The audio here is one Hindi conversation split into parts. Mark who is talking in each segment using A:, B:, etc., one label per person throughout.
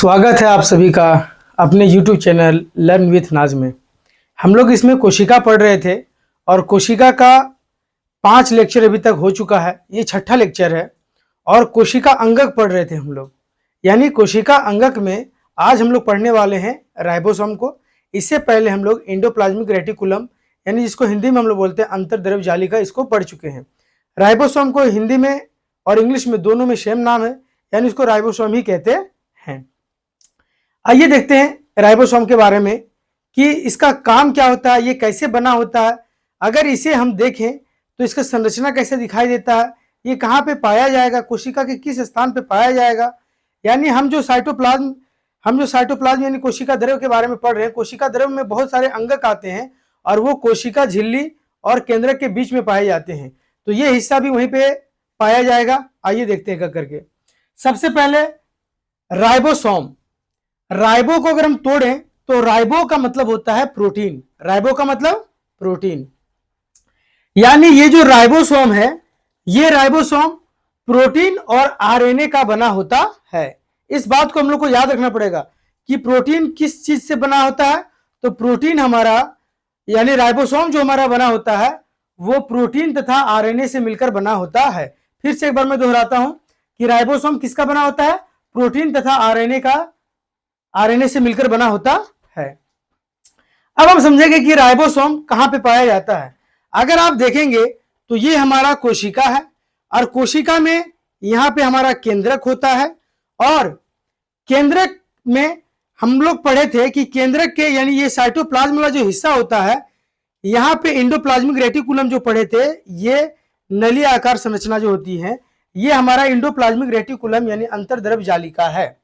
A: स्वागत है आप सभी का अपने YouTube चैनल लर्न विथ नाज में। हम लोग इसमें कोशिका पढ़ रहे थे और कोशिका का 5 लेक्चर अभी तक हो चुका है। ये छठा लेक्चर है और कोशिका अंगक पढ़ रहे थे हम लोग। यानी कोशिका अंगक में आज हम लोग पढ़ने वाले हैं राइबोसोम को। इससे पहले हम लोग एंडोप्लाज्मिक रेटिकुलम यानी जिसको हिंदी में हम लोग बोलते हैं अंतर्द्रव्य जालिका, इसको पढ़ चुके हैं। राइबोसोम को हिंदी में और इंग्लिश में दोनों में सेम नाम है, यानी इसको राइबोसोम ही कहते हैं। आइए देखते हैं राइबोसोम के बारे में कि इसका काम क्या होता है, ये कैसे बना होता है। अगर इसे हम देखें तो इसका संरचना कैसे दिखाई देता है, ये कहाँ पे पाया जाएगा, कोशिका के किस स्थान पे पाया जाएगा। यानी हम जो साइटोप्लाज्म यानी कोशिका द्रव्य के बारे में पढ़ रहे हैं। कोशिका द्रव्य में बहुत सारे अंगक आते हैं और वो कोशिका झिल्ली और केंद्रक के बीच में पाए जाते हैं, तो ये हिस्सा भी वहीं पे पाया जाएगा। आइए देखते हैं करके। सबसे पहले राइबोसोम। राइबो को अगर हम तोड़ें तो राइबो का मतलब होता है प्रोटीन। राइबो का मतलब प्रोटीन, यानी ये जो राइबोसोम है, ये राइबोसोम प्रोटीन और आरएनए का बना होता है। इस बात को हम लोग को याद रखना पड़ेगा कि प्रोटीन किस चीज से बना होता है। तो प्रोटीन हमारा यानी राइबोसोम जो हमारा बना होता है वो प्रोटीन तथा आरएनए से मिलकर बना होता है। फिर से एक बार मैं दोहराता हूं कि राइबोसोम किसका बना होता है, प्रोटीन तथा आरएनए से मिलकर बना होता है। अब हम समझेंगे कि राइबोसोम कहां पे पाया जाता है। अगर आप देखेंगे तो ये हमारा कोशिका है और कोशिका में यहां पे हमारा केंद्रक होता है और केंद्रक में हम लोग पढ़े थे कि केंद्रक के यानी ये साइटोप्लाज्म वाला जो हिस्सा होता है, यहां पे एंडोप्लाज्मिक रेटिकुलम जो पढ़े थे, ये नली आकार संरचना जो होती है, ये हमारा एंडोप्लाज्मिक रेटिकुलम यानी अंतर्द्रव्य जालिका है।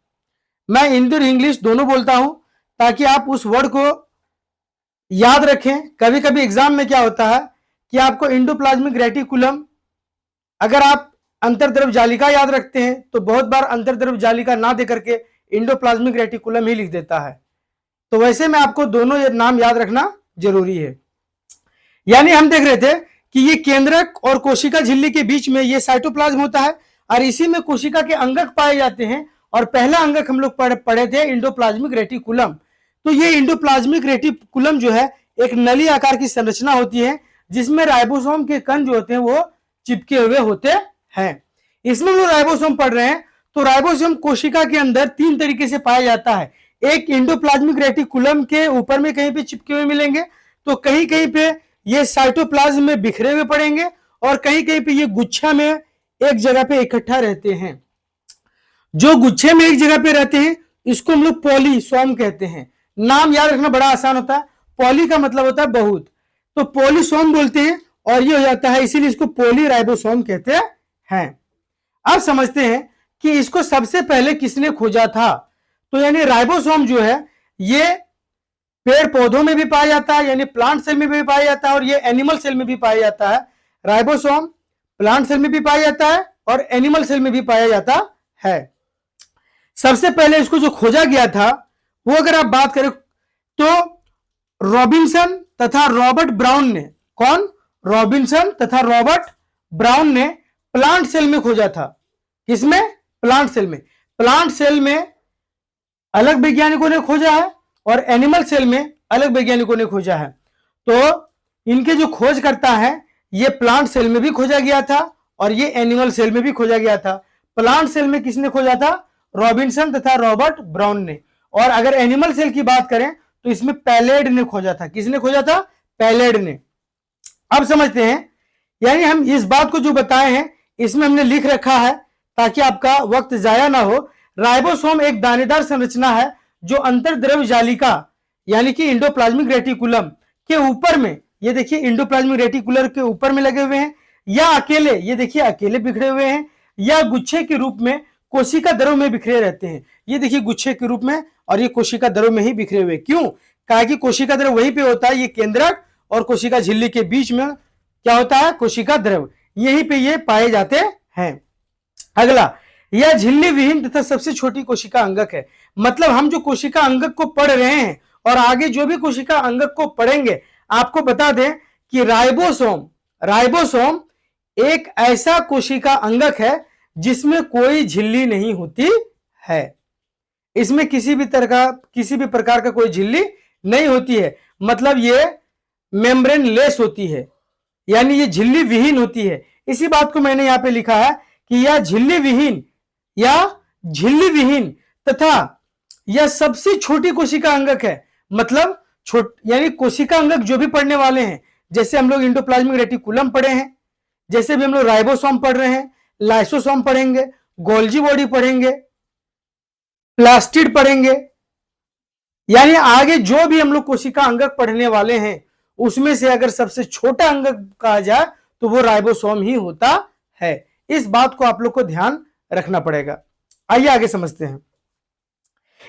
A: मैं हिंदी और इंग्लिश दोनों बोलता हूं ताकि आप उस वर्ड को याद रखें। कभी कभी एग्जाम में क्या होता है कि आपको एंडोप्लाज्मिक रेटिकुलम, अगर आप अंतर्द्रव्य जालिका याद रखते हैं तो बहुत बार अंतर्द्रव्य जालिका ना दे करके एंडोप्लाज्मिक रेटिकुलम ही लिख देता है। तो वैसे में आपको दोनों ये नाम याद रखना जरूरी है। यानी हम देख रहे थे कि ये केंद्रक और कोशिका झिल्ली के बीच में ये साइटोप्लाज्म होता है और इसी में कोशिका के अंगक पाए जाते हैं। और पहला अंगक हम लोग पढ़े थे एंडोप्लाज्मिक रेटिकुलम। तो ये एंडोप्लाज्मिक रेटिकुलम जो है एक नली आकार की संरचना होती है जिसमें राइबोसोम के कण जो होते हैं वो चिपके हुए होते हैं। इसमें हम लोग राइबोसोम पढ़ रहे हैं तो राइबोसोम कोशिका के अंदर 3 तरीके से पाया जाता है। एक एंडोप्लाज्मिक रेटिकुलम के ऊपर में कहीं पे चिपके हुए मिलेंगे, तो कहीं कहीं पे ये साइटोप्लाज्म में बिखरे हुए पड़ेंगे और कहीं कहीं पे ये गुच्छा में एक जगह पे इकट्ठा रहते हैं। जो गुच्छे में एक जगह पे रहते हैं इसको हम लोग पॉलीसोम कहते हैं। नाम याद रखना बड़ा आसान होता है। पॉली का मतलब होता है बहुत, तो पॉलीसोम बोलते हैं और ये हो जाता है, इसीलिए इसको पॉलीराइबोसोम कहते हैं। अब समझते हैं कि इसको सबसे पहले किसने खोजा था। तो यानी राइबोसोम जो है ये पेड़ पौधों में भी पाया जाता है, यानी प्लांट सेल में भी पाया जाता है और ये एनिमल सेल में भी पाया जाता है। राइबोसोम प्लांट सेल में भी पाया जाता है और एनिमल सेल में भी पाया जाता है। सबसे पहले इसको जो खोजा गया था वो अगर आप बात करें तो रॉबिन्सन तथा रॉबर्ट ब्राउन ने, कौन, रॉबिन्सन तथा रॉबर्ट ब्राउन ने प्लांट सेल में खोजा था। किसमें, प्लांट सेल में। प्लांट सेल में अलग वैज्ञानिकों ने खोजा है और एनिमल सेल में अलग वैज्ञानिकों ने खोजा है। तो इनके जो खोज करता है ये प्लांट सेल में भी खोजा गया था और ये एनिमल सेल में भी खोजा गया था। प्लांट सेल में किसने खोजा था, रॉबिन्सन तथा रॉबर्ट ब्राउन ने। और अगर एनिमल सेल की बात करें तो इसमें पैलेड ने खोजा था। किसने खोजा था, पैलेड ने। अब समझते हैं, यानी हम इस बात को जो बताए हैं इसमें हमने लिख रखा है ताकि आपका वक्त जाया ना हो। राइबोसोम एक दानेदार संरचना है जो अंतर्द्रव्य जालिका यानी कि एंडोप्लाज्मिक रेटिकुलम के ऊपर में, ये देखिए एंडोप्लाज्मिक रेटिकुलर के ऊपर में लगे हुए हैं, या अकेले, ये देखिए अकेले बिखरे हुए हैं, या गुच्छे के रूप में कोशिका द्रव्य में बिखरे रहते हैं। ये देखिए गुच्छे के रूप में और ये कोशिका द्रव्य में ही बिखरे हुए। क्यों, कहा कि कोशिका द्रव्य वहीं पे होता है, ये केंद्रक और कोशिका झिल्ली के बीच में क्या होता है, कोशिका द्रव्य, यहीं पे ये पाए जाते हैं। अगला, यह झिल्ली विहीन तथा सबसे छोटी कोशिका अंगक है। मतलब हम जो कोशिका अंगक को पढ़ रहे हैं और आगे जो भी कोशिका अंगक को पढ़ेंगे, आपको बता दें कि राइबोसोम एक ऐसा कोशिका अंगक है जिसमें कोई झिल्ली नहीं होती है। इसमें किसी भी प्रकार का कोई झिल्ली नहीं होती है, मतलब ये मेम्ब्रेन लेस होती है, यानी ये झिल्ली विहीन होती है। इसी बात को मैंने यहां पे लिखा है कि यह झिल्ली विहीन तथा यह सबसे छोटी कोशिका अंगक है। मतलब यानी कोशिका अंगक जो भी पढ़ने वाले हैं, जैसे हम लोग एंडोप्लाज्मिक रेटिकुलम पढ़े हैं, जैसे भी हम लोग राइबोसोम पढ़ रहे हैं, लाइसोसोम पढ़ेंगे, गोल्जी बॉडी पढ़ेंगे, प्लास्टिड पढ़ेंगे, यानी आगे जो भी हम लोग कोशिका अंगक पढ़ने वाले हैं उसमें से अगर सबसे छोटा अंगक कहा जाए तो वो राइबोसोम ही होता है। इस बात को आप लोग को ध्यान रखना पड़ेगा। आइए आगे समझते हैं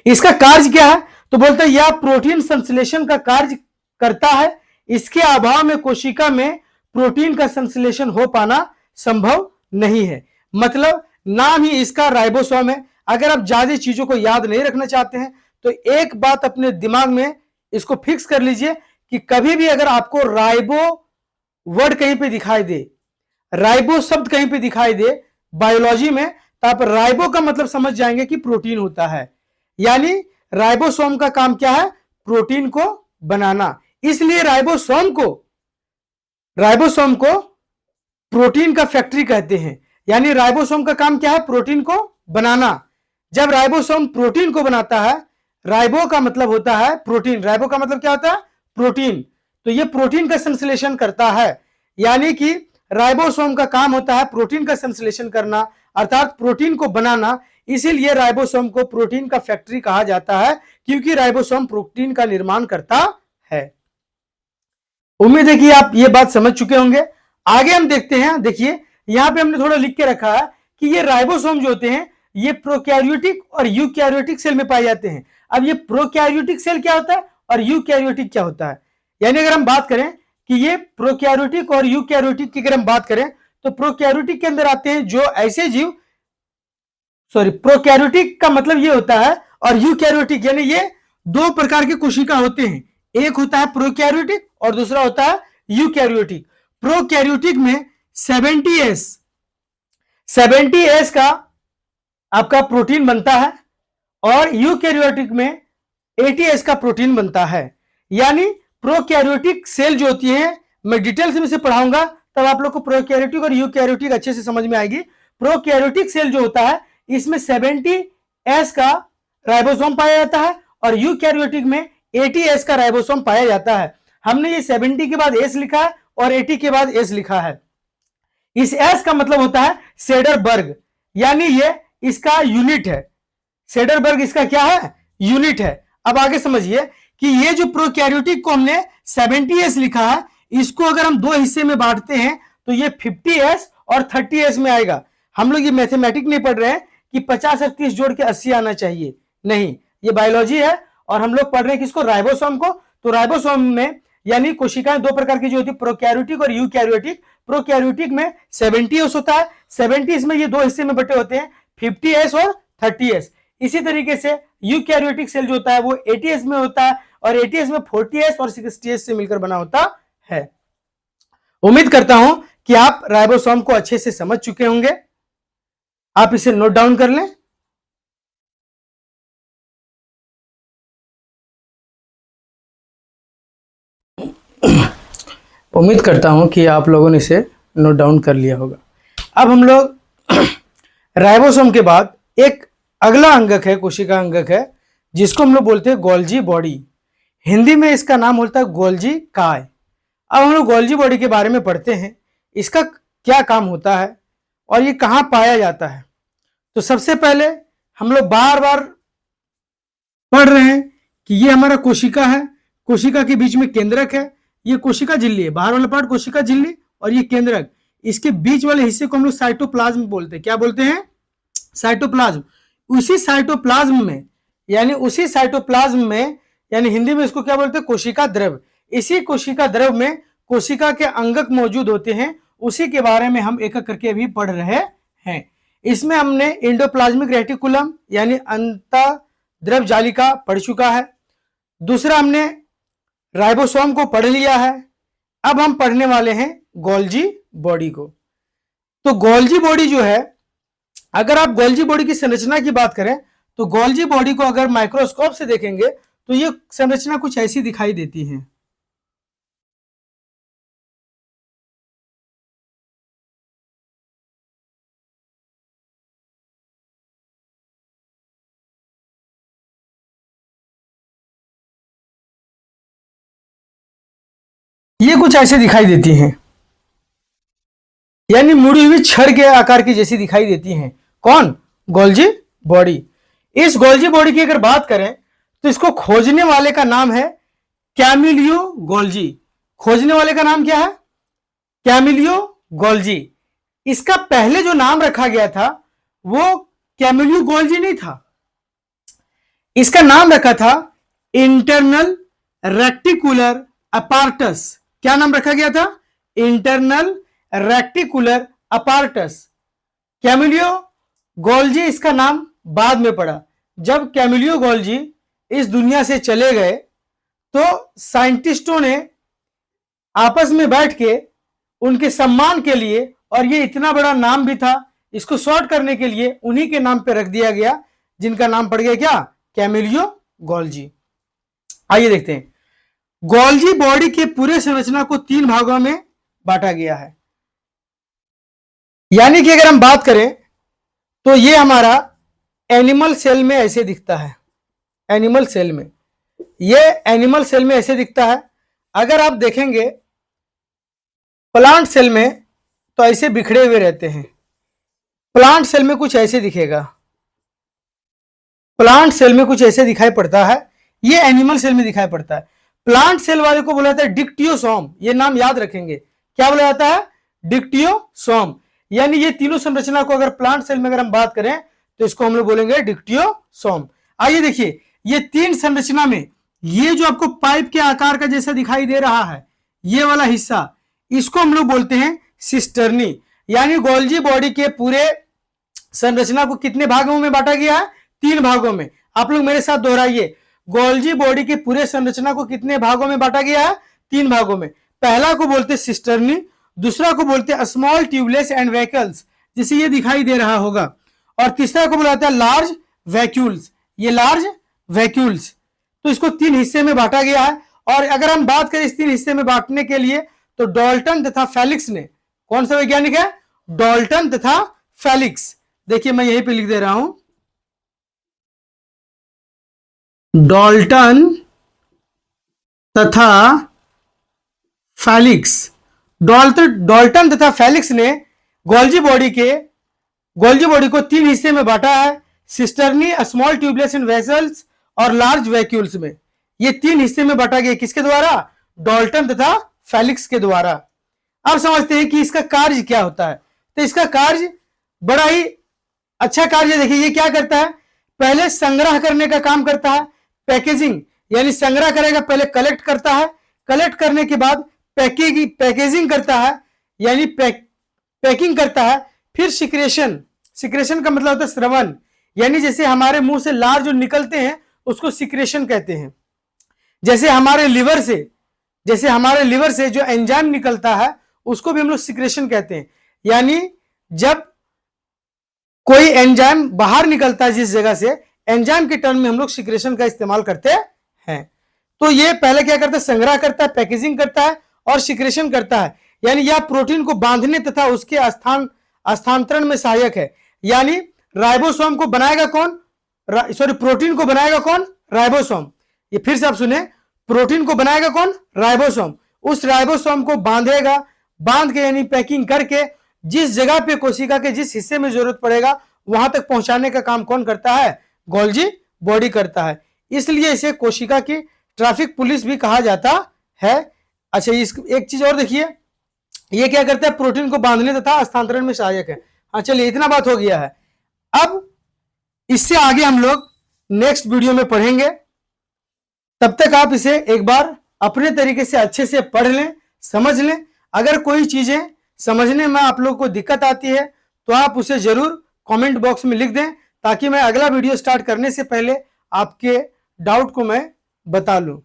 A: इसका कार्य क्या है। तो बोलते हैं यह प्रोटीन संश्लेषण का कार्य करता है, इसके अभाव में कोशिका में प्रोटीन का संश्लेषण हो पाना संभव नहीं है। मतलब नाम ही इसका राइबोसोम है। अगर आप ज्यादा चीजों को याद नहीं रखना चाहते हैं तो एक बात अपने दिमाग में इसको फिक्स कर लीजिए कि कभी भी अगर आपको राइबो वर्ड कहीं पे दिखाई दे, राइबो शब्द कहीं पे दिखाई दे बायोलॉजी में, तो आप राइबो का मतलब समझ जाएंगे कि प्रोटीन होता है। यानी राइबोसोम का काम क्या है? प्रोटीन को बनाना। इसलिए राइबोसोम को प्रोटीन का फैक्ट्री कहते हैं। यानी राइबोसोम का काम क्या है? प्रोटीन को बनाना। जब राइबोसोम प्रोटीन को बनाता है, राइबो का मतलब होता है प्रोटीन, राइबो का मतलब क्या होता है? प्रोटीन। तो ये प्रोटीन का संश्लेषण करता है, यानी कि राइबोसोम का काम होता है प्रोटीन का संश्लेषण करना, अर्थात प्रोटीन को बनाना। इसीलिए राइबोसोम को प्रोटीन का फैक्ट्री कहा जाता है, क्योंकि राइबोसोम प्रोटीन का निर्माण करता है। उम्मीद है कि आप ये बात समझ चुके होंगे। आगे हम देखते हैं। देखिए यहां पे हमने थोड़ा लिख के रखा है कि ये राइबोसोम जो होते हैं ये प्रोकैरियोटिक और यूकैरियोटिक सेल में पाए जाते हैं। अब ये प्रोकैरियोटिक सेल क्या होता है और यूकैरियोटिक क्या होता है? यानी अगर हम बात करें कि ये प्रोकैरियोटिक और यूकैरियोटिक की अगर हम बात करें तो प्रोकैरियोटिक के अंदर आते हैं जो ऐसे जीव, प्रोकैरियोटिक का मतलब ये होता है, और यूकैरियोटिक यानी ये दो प्रकार के कोशिका होते हैं। एक होता है प्रोकैरियोटिक और दूसरा होता है यूकैरियोटिक। प्रोकैरियोटिक में 70S का आपका प्रोटीन बनता है और यूकैरियोटिक में 80S का प्रोटीन बनता है। यानी प्रोकैरियोटिक सेल जो होती है, मैं डिटेल्स में से पढ़ाऊंगा तब आप लोग को प्रोकैरियोटिक और यूकैरियोटिक अच्छे से समझ में आएगी। प्रोकैरियोटिक सेल जो होता है इसमें 70S का राइबोसोम पाया जाता है और यूकैरियोटिक में 80S का राइबोसोम पाया जाता है। हमने ये 70 के बाद S लिखा है और 80 के बाद S लिखा है। इस S का मतलब होता है सेडरबर्ग, यानी ये इसका यूनिट है। सेडरबर्ग इसका क्या है? यूनिट है। अब आगे समझिए कि ये जो प्रोकैरियोटिक को हमने 70S लिखा है, इसको अगर हम दो हिस्से में बांटते हैं तो ये 50S और 30S में आएगा। हम लोग ये मैथमेटिक नहीं पढ़ रहे हैं कि 50 और 30 जोड़ के 80 आना चाहिए, नहीं, ये बायोलॉजी है और हम लोग पढ़ रहे हैं किसको? राइबोसोम को। तो राइबोसोम में यानी कोशिकाएं दो प्रकार की जो होती है, प्रोकैरियोटिक और यूकैरियोटिक। प्रोकैरियोटिक में 70S होता है, 70S में ये दो हिस्से में बटे होते हैं, 50S और 30S। इसी तरीके से यूकैरियोटिक सेल जो होता है वो 80S में होता है और 80S में 40S और 60S से मिलकर बना होता है। उम्मीद करता हूं कि आप राइबोसोम को अच्छे से समझ चुके होंगे। आप इसे नोट डाउन कर लें। उम्मीद करता हूं कि आप लोगों ने इसे नोट डाउन कर लिया होगा। अब हम लोग राइबोसोम के बाद एक अगला अंगक है, कोशिका अंगक है, जिसको हम लोग बोलते हैं गोल्जी बॉडी। हिंदी में इसका नाम होता है गोल्जी काय। अब हम लोग गोल्जी बॉडी के बारे में पढ़ते हैं, इसका क्या काम होता है और ये कहां पाया जाता है। तो सबसे पहले हम लोग बार बार पढ़ रहे हैं कि ये हमारा कोशिका है, कोशिका के बीच में केंद्रक है, ये कोशिका झिल्ली है, बाहर वाला पार्ट कोशिका झिल्ली और ये केंद्रक, इसके बीच वाले हिस्से को हम लोग साइटोप्लाज्म बोलते हैं। क्या बोलते हैं? साइटोप्लाज्म। उसी साइटोप्लाज्म में यानी हिंदी में इसको क्या बोलते हैं? कोशिका द्रव। इसी कोशिका द्रव में कोशिका के अंगक मौजूद होते हैं, उसी के बारे में हम एक एक करके अभी पढ़ रहे हैं। इसमें हमने एंडोप्लाज्मिक रेटिकुलम यानी अंतःद्रव जालिका पढ़ चुका है। दूसरा हमने राइबोसोम को पढ़ लिया है। अब हम पढ़ने वाले हैं गोल्जी बॉडी को। तो गोल्जी बॉडी जो है, अगर आप गोल्जी बॉडी की संरचना की बात करें तो गोल्जी बॉडी को अगर माइक्रोस्कोप से देखेंगे तो ये संरचना कुछ ऐसी दिखाई देती है। ये कुछ ऐसे दिखाई देती हैं, यानी मुड़ी हुई छड़ के आकार की जैसी दिखाई देती हैं। कौन? Golgi body. इस गोल्जी बॉडी की अगर बात करें तो इसको खोजने वाले का नाम है कैमिलियो गोल्जी। खोजने वाले का नाम क्या है? Camillo Golgi. इसका पहले जो नाम रखा गया था वो कैमिलियो गोल्जी नहीं था, इसका नाम रखा था इंटरनल रेक्टिकुलर अपार्टस। क्या नाम रखा गया था? Internal reticular apparatus. Camillo Golgi इसका नाम बाद में पड़ा। जब कैमिलियो गोल्जी इस दुनिया से चले गए तो साइंटिस्टों ने आपस में बैठ के उनके सम्मान के लिए, और ये इतना बड़ा नाम भी था, इसको शॉर्ट करने के लिए उन्हीं के नाम पे रख दिया गया, जिनका नाम पड़ गया क्या? Camillo Golgi. आइए देखते हैं। गोल्जी बॉडी के पूरे संरचना को 3 भागों में बांटा गया है। यानी कि अगर हम बात करें तो ये हमारा एनिमल सेल में ऐसे दिखता है। एनिमल सेल में, ये एनिमल सेल में ऐसे दिखता है। अगर आप देखेंगे प्लांट सेल में तो ऐसे बिखरे हुए रहते हैं। प्लांट सेल में कुछ ऐसे दिखेगा, प्लांट सेल में कुछ ऐसे दिखाई पड़ता है, ये एनिमल सेल में दिखाई पड़ता है। प्लांट सेल वाले को बोला जाता है डिक्टियोसोम। ये नाम याद रखेंगे, क्या बोला जाता है? डिक्टियोसोम। यानी ये तीनों संरचना को अगर प्लांट सेल में अगर हम बात करें तो इसको हम लोग बोलेंगे डिक्टियोसोम। आइए देखिए, ये 3 संरचना में ये जो आपको पाइप के आकार का जैसा दिखाई दे रहा है, ये वाला हिस्सा, इसको हम लोग बोलते हैं सिस्टर्नी। यानी गोल्जी बॉडी के पूरे संरचना को कितने भागों में बांटा गया है? 3 भागों में। आप लोग मेरे साथ दोहराइए, गोल्जी बॉडी के पूरे संरचना को कितने भागों में बांटा गया है? 3 भागों में। पहला को बोलते हैं सिस्टर्नी, दूसरा को बोलते हैं स्मॉल ट्यूबलेस एंड वैक्यूल्स, जिसे ये दिखाई दे रहा होगा, और तीसरा को बोला जाता है लार्ज वैक्यूल्स। ये लार्ज वैक्यूल्स। तो इसको 3 हिस्से में बांटा गया है। और अगर हम बात करें इस 3 हिस्से में बांटने के लिए तो डाल्टन तथा फेलिक्स ने, कौन सा वैज्ञानिक है? डाल्टन तथा फेलिक्स। देखिए मैं यहीं पे लिख दे रहा हूं, डाल्टन तथा फेलिक्स। डाल्टन तथा फेलिक्स ने गोल्जी बॉडी को 3 हिस्से में बांटा है, cisternae, small tubeless and vessels और लार्ज वैक्यूल्स में। ये 3 हिस्से में बांटा गया, किसके द्वारा? डाल्टन तथा फेलिक्स के द्वारा। अब समझते हैं कि इसका कार्य क्या होता है। तो इसका कार्य बड़ा ही अच्छा कार्य, देखिए ये क्या करता है? पहले संग्रह करने का काम करता है, पैकेजिंग, यानी संग्रह करेगा, पहले कलेक्ट करता है, कलेक्ट करने के बाद पैकेजिंग करता है, यानी पैकिंग करता है, फिर सिक्रेशन। सिक्रेशन का मतलब होता है स्रवन, यानी जैसे हमारे मुंह से लार जो निकलते हैं उसको सिक्रेशन कहते हैं। जैसे हमारे लिवर से जो एंजाइम निकलता है उसको भी हम लोग सिक्रेशन कहते हैं। यानी जब कोई एंजाइम बाहर निकलता है जिस जगह से, एंजाइम के टर्म में हम लोग सिक्रेशन का इस्तेमाल करते हैं। तो ये पहले क्या करता है? संग्रह करता है, पैकेजिंग करता है और सिक्रेशन करता है। यानी यह प्रोटीन को बांधने तथा उसके स्थानांतरण में सहायक है। यानी राइबोसोम को बनाएगा कौन? प्रोटीन को बनाएगा कौन? राइबोसोम। ये फिर से आप सुने, प्रोटीन को बनाएगा कौन? राइबोसोम। उस राइबोसोम को बांधेगा, बांध के यानी पैकिंग करके जिस जगह पे कोशिका के जिस हिस्से में जरूरत पड़ेगा वहां तक पहुंचाने का काम कौन करता है? गोल्जी बॉडी करता है। इसलिए इसे कोशिका की ट्रैफिक पुलिस भी कहा जाता है। अच्छा, एक चीज और देखिए, ये क्या करता है? प्रोटीन को बांधने तथा स्थानांतरण में सहायक है। हाँ चलिए, इतना बात हो गया है। अब इससे आगे हम लोग नेक्स्ट वीडियो में पढ़ेंगे। तब तक आप इसे एक बार अपने तरीके से अच्छे से पढ़ लें, समझ लें। अगर कोई चीजें समझने में आप लोग को दिक्कत आती है तो आप उसे जरूर कमेंट बॉक्स में लिख दें, ताकि मैं अगला वीडियो स्टार्ट करने से पहले आपके डाउट को मैं बता लूं।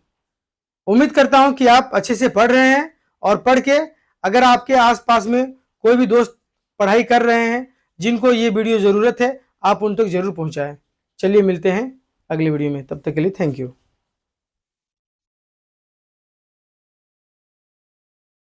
A: उम्मीद करता हूं कि आप अच्छे से पढ़ रहे हैं, और पढ़ के अगर आपके आसपास में कोई भी दोस्त पढ़ाई कर रहे हैं जिनको ये वीडियो जरूरत है, आप उन तक जरूर पहुंचाएं। चलिए मिलते हैं अगली वीडियो में, तब तक के लिए थैंक यू।